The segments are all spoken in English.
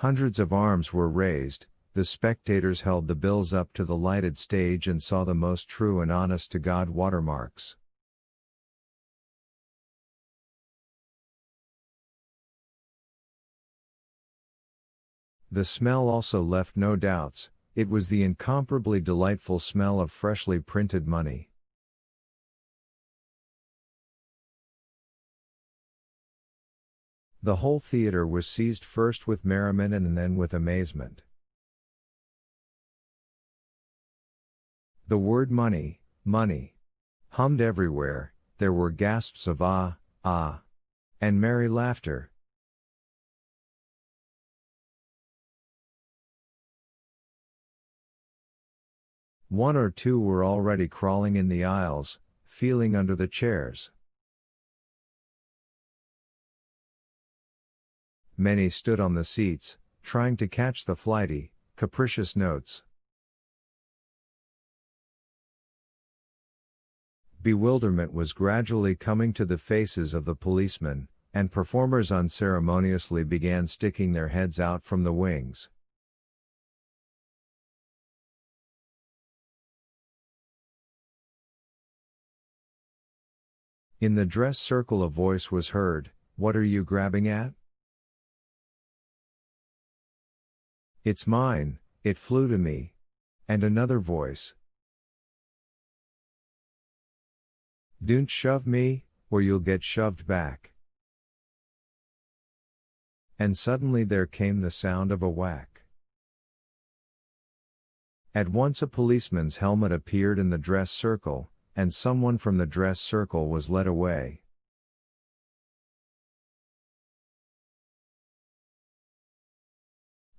Hundreds of arms were raised, the spectators held the bills up to the lighted stage and saw the most true and honest-to-God watermarks. The smell also left no doubts, it was the incomparably delightful smell of freshly printed money. The whole theater was seized first with merriment and then with amazement. The word money, money, hummed everywhere, there were gasps of ah, ah, and merry laughter. One or two were already crawling in the aisles, feeling under the chairs. Many stood on the seats, trying to catch the flighty, capricious notes. Bewilderment was gradually coming to the faces of the policemen, and performers unceremoniously began sticking their heads out from the wings. In the dress circle a voice was heard, "What are you grabbing at?" "It's mine, it flew to me." And another voice, "Don't shove me, or you'll get shoved back." And suddenly there came the sound of a whack. At once a policeman's helmet appeared in the dress circle, and someone from the dress circle was led away.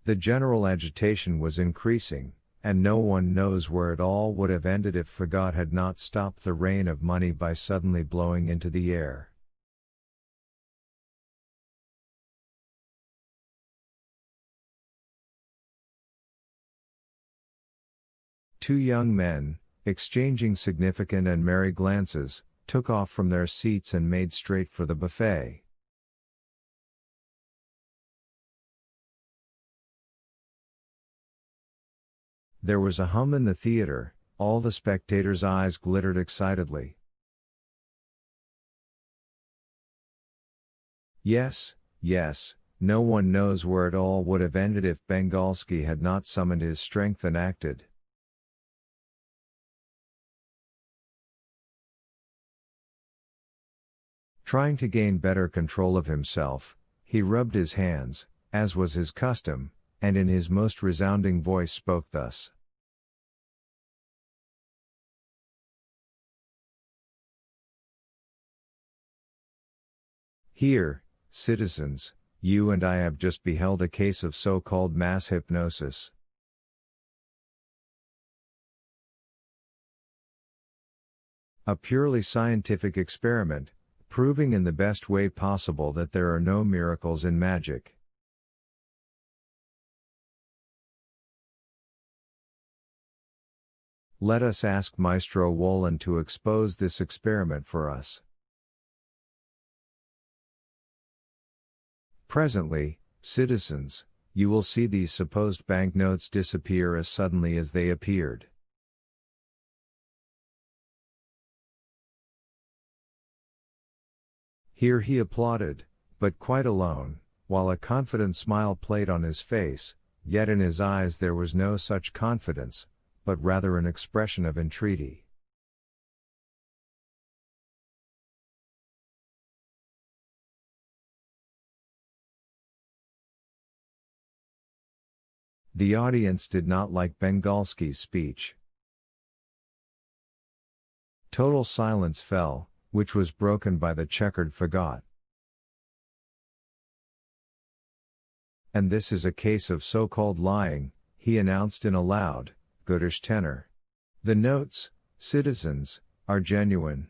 The general agitation was increasing, and no one knows where it all would have ended if Fagot had not stopped the rain of money by suddenly blowing into the air. Two young men, exchanging significant and merry glances, took off from their seats and made straight for the buffet. There was a hum in the theater, all the spectators' eyes glittered excitedly. Yes, yes, no one knows where it all would have ended if Bengalski had not summoned his strength and acted. Trying to gain better control of himself, he rubbed his hands, as was his custom, and in his most resounding voice spoke thus. Here, citizens, you and I have just beheld a case of so-called mass hypnosis. A purely scientific experiment, proving in the best way possible that there are no miracles in magic. Let us ask Maestro Wolin to expose this experiment for us. Presently, citizens, you will see these supposed banknotes disappear as suddenly as they appeared. Here he applauded, but quite alone, while a confident smile played on his face, yet in his eyes there was no such confidence, but rather an expression of entreaty. The audience did not like Bengalski's speech. Total silence fell, which was broken by the checkered fagot. And this is a case of so-called lying, he announced in a loud, goodish tenor. The notes, citizens, are genuine.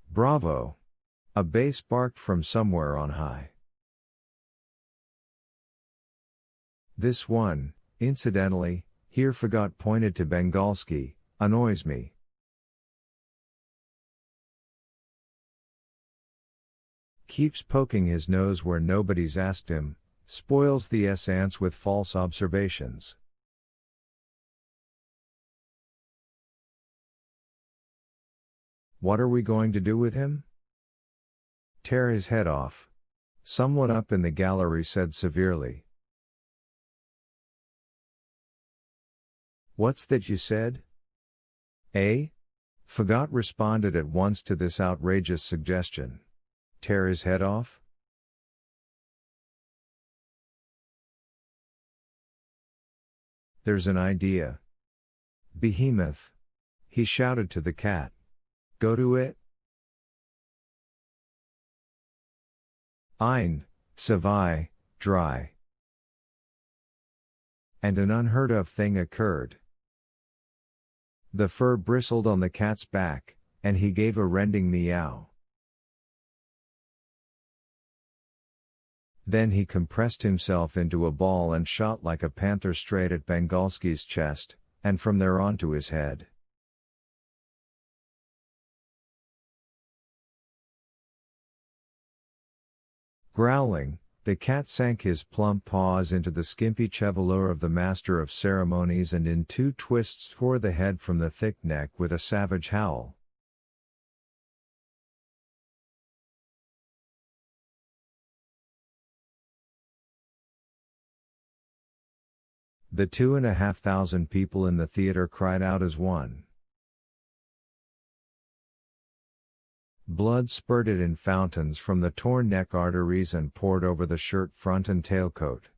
Bravo! A bass barked from somewhere on high. This one, incidentally, here Fagot pointed to Bengalski, annoys me. keeps poking his nose where nobody's asked him, spoils the essence with false observations. What are we going to do with him? Tear his head off. Someone up in the gallery said severely. What's that you said? Eh? Fagot responded at once to this outrageous suggestion. Tear his head off? There's an idea. Behemoth. He shouted to the cat. Go to it? Ein, Savai, dry. And an unheard of thing occurred. The fur bristled on the cat's back, and he gave a rending meow. Then he compressed himself into a ball and shot like a panther straight at Bengalski's chest, and from there on to his head. Growling, the cat sank his plump paws into the skimpy chevelure of the master of ceremonies and in two twists tore the head from the thick neck with a savage howl. The 2,500 people in the theater cried out as one. Blood spurted in fountains from the torn neck arteries and poured over the shirt front and tailcoat.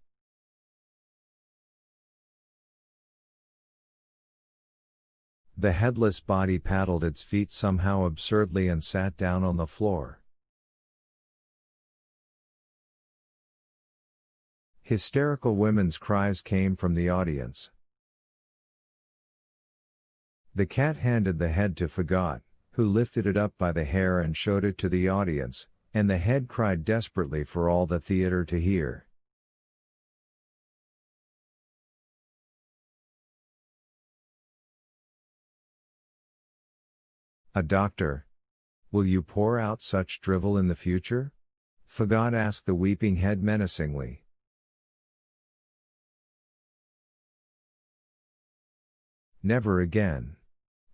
The headless body paddled its feet somehow absurdly and sat down on the floor. Hysterical women's cries came from the audience. The cat handed the head to Fagot, who lifted it up by the hair and showed it to the audience, and the head cried desperately for all the theater to hear. A doctor? Will you pour out such drivel in the future? Fagot asked the weeping head menacingly. Never again,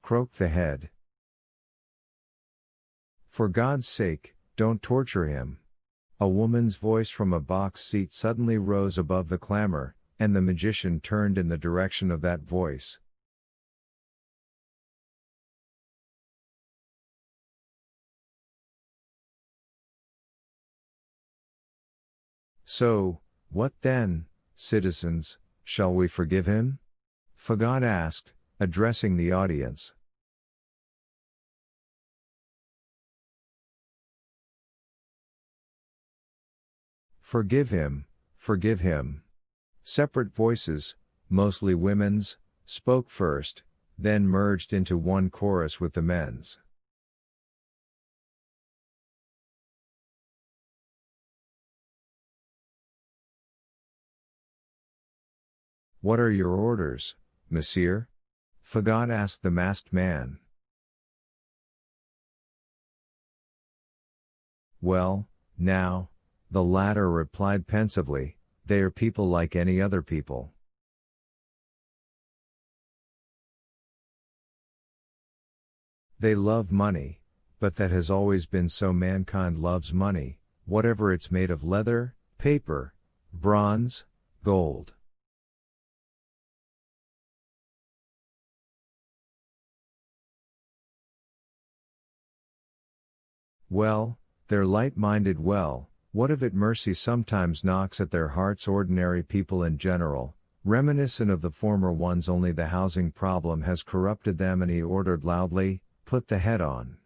croaked the head. For God's sake, don't torture him. A woman's voice from a box seat suddenly rose above the clamor, and the magician turned in the direction of that voice. So, what then, citizens, shall we forgive him? Fagot asked, addressing the audience. Forgive him, forgive him. Separate voices, mostly women's, spoke first, then merged into one chorus with the men's. What are your orders, monsieur? Fagot asked the masked man. Well, now, the latter replied pensively, they are people like any other people. They love money, but that has always been so. Mankind loves money, whatever it's made of: leather, paper, bronze, gold. Well, they're light-minded. Well, what of it? Mercy sometimes knocks at their hearts. Ordinary people in general, reminiscent of the former ones, only the housing problem has corrupted them. And he ordered loudly, put the head on.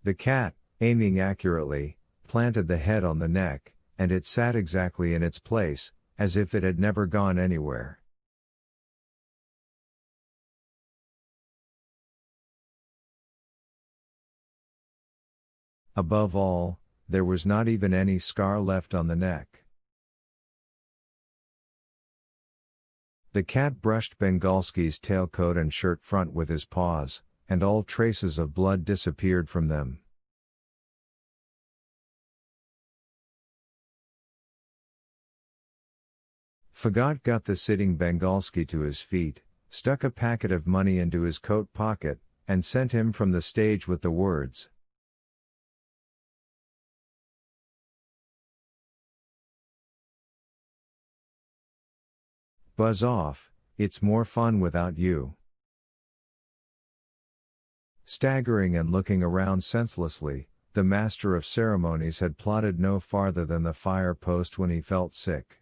The cat, aiming accurately, planted the head on the neck, and it sat exactly in its place, as if it had never gone anywhere. Above all, there was not even any scar left on the neck. The cat brushed Bengalski's tailcoat and shirt front with his paws, and all traces of blood disappeared from them. Fagot got the sitting Bengalski to his feet, stuck a packet of money into his coat pocket, and sent him from the stage with the words, "Buzz off, it's more fun without you." Staggering and looking around senselessly, the master of ceremonies had plodded no farther than the fire post when he felt sick.